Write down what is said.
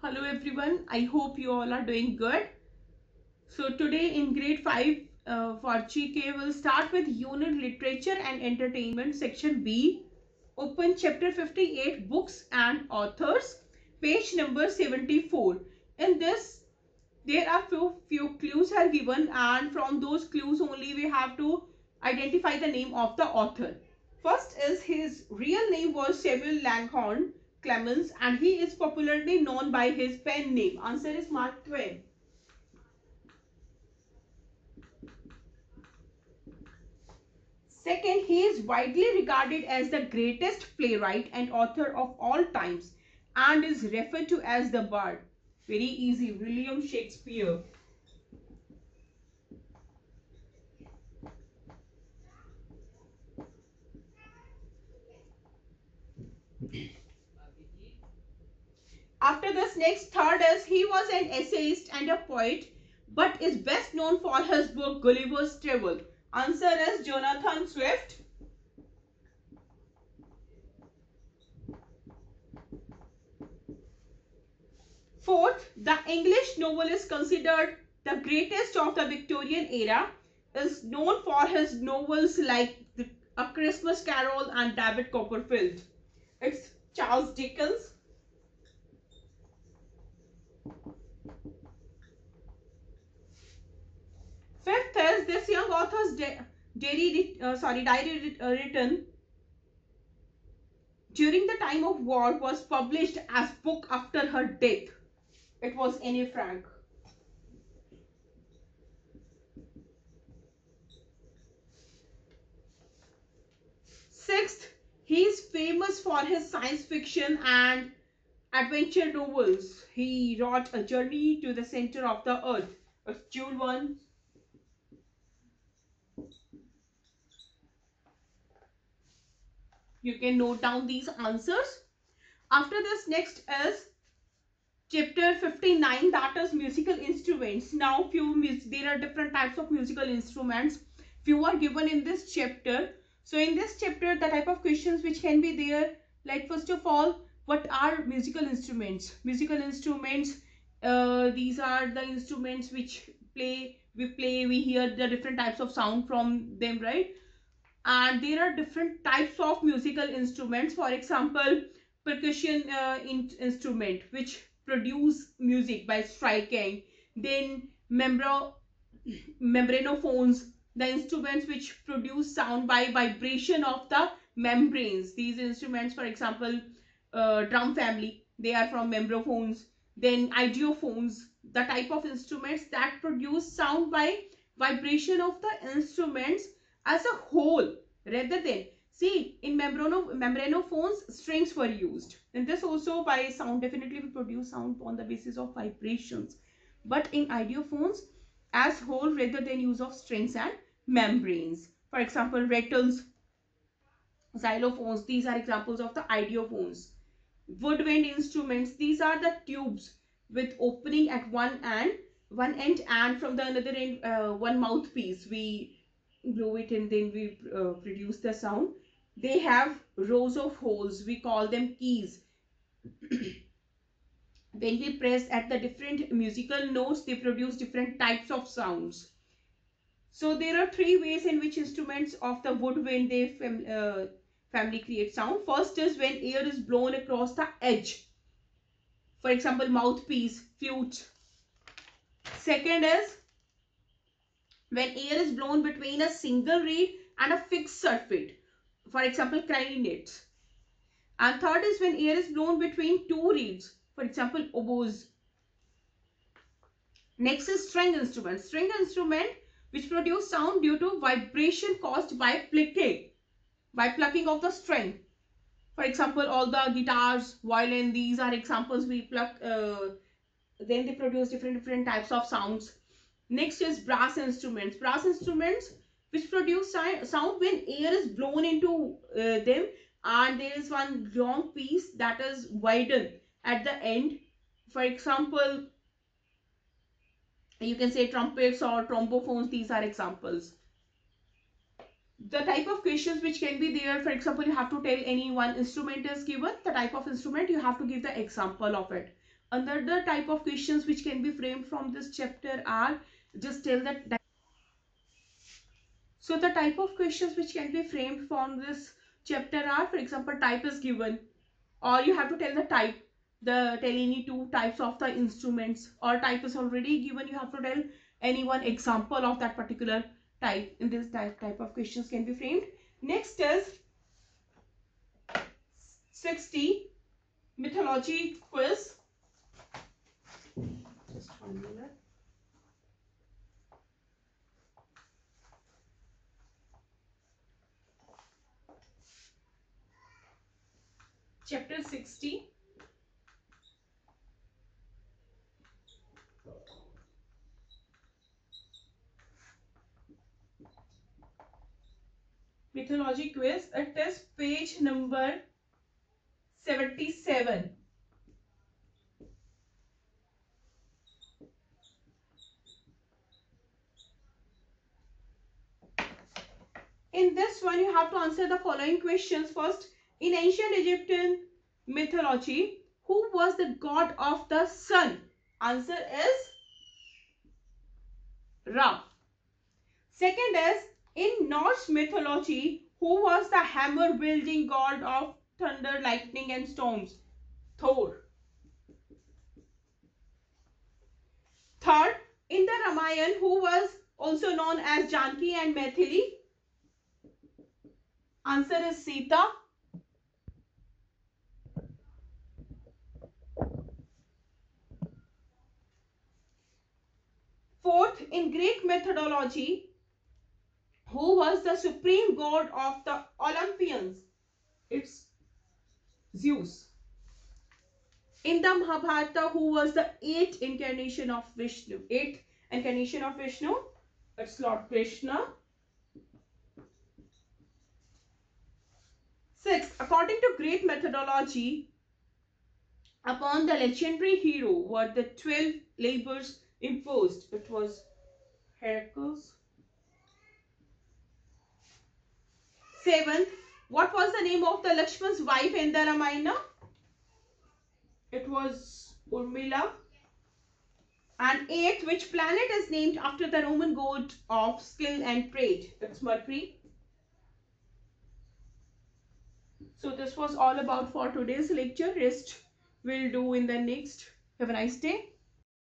Hello everyone, I hope you all are doing good. So today in grade 5 for GK we'll start with unit literature and entertainment section B. Open chapter 58 books and authors, page number 74. In this there are few clues are given, and from those clues only we have to identify the name of the author. First is his real name was Samuel Langhorne Clemens, and he is popularly known by his pen name. Answer is Mark Twain. Second, he is widely regarded as the greatest playwright and author of all times and is referred to as the Bard. Very easy, William Shakespeare. After this, next third is he was an essayist and a poet, but is best known for his book Gulliver's Travels. Answer is Jonathan Swift. Fourth, the English novel is considered the greatest of the Victorian era, is known for his novels like A Christmas Carol and David Copperfield. It's Charles Dickens. Fifth is this young author's diary written during the time of war was published as book after her death. It was Anne Frank. Sixth, he is famous for his science fiction and adventure novels. He wrote A Journey to the Center of the Earth. It's Jules Verne. You can note down these answers. After this, next is chapter 59, that is musical instruments. Now there are different types of musical instruments. Few are given in this chapter. So in this chapter, the type of questions which can be there, like first of all, what are musical instruments? Musical instruments, these are the instruments which we hear the different types of sound from them, right? And there are different types of musical instruments. For example, percussion instrument which produce music by striking. Then membranophones, the instruments which produce sound by vibration of the membranes. These instruments, for example, drum family, they are from membrophones. Then idiophones, the type of instruments that produce sound by vibration of the instruments as a whole, rather than, see, in membranophones strings were used, and this also by sound definitely will produce sound on the basis of vibrations, but in idiophones as whole rather than use of strings and membranes. For example, rattles, xylophones, these are examples of the idiophones. Woodwind instruments, these are the tubes with opening at one end, and from the another end one mouthpiece. We blow it and then we produce the sound. They have rows of holes, we call them keys. When we press at the different musical notes, they produce different types of sounds. So there are three ways in which instruments of the woodwind family create sound. First is when air is blown across the edge, for example, mouthpiece, flute. Second is when air is blown between a single reed and a fixed surface, for example, clarinets. And third is when air is blown between two reeds, for example, oboes. Next is string instrument. String instrument which produce sound due to vibration caused by plucking of the string. For example, all the guitars, violin, these are examples we pluck. Then they produce different types of sounds. Next is brass instruments. Brass instruments which produce sound when air is blown into them, and there is one long piece that is widened at the end. For example, you can say trumpets or trombophones. These are examples. The type of questions which can be there, for example, you have to tell any one instrument is given, the type of instrument, you have to give the example of it. Another type of questions which can be framed from this chapter are, just tell that. So the type of questions which can be framed from this chapter are, for example, type is given, or you have to tell the type, tell any two types of the instruments, or type is already given, you have to tell any one example of that particular type. In this type of questions can be framed. Next is 60 mythology quiz. Just 1 minute. Chapter 60. Mythology quiz. It is page number 77. In this one, you have to answer the following questions. First, in ancient Egyptian mythology, who was the god of the sun? Answer is Ra. Second is, in Norse mythology, who was the hammer wielding god of thunder, lightning and storms? Thor. Third, in the Ramayana, who was also known as Janki and Maithili? Answer is Sita. Fourth, in Greek mythology, who was the supreme god of the Olympians? It's Zeus. In the Mahabharata, who was the eighth incarnation of Vishnu? Eighth incarnation of Vishnu? It's Lord Krishna. Sixth, according to Greek methodology, upon the legendary hero were the 12 labors imposed. It was Heracles. Seventh, what was the name of the Lakshman's wife in the Ramayana? It was Urmila. And eighth, which planet is named after the Roman god of skill and trade? It's Mercury. So this was all about for today's lecture. Rest we'll do in the next. Have a nice day.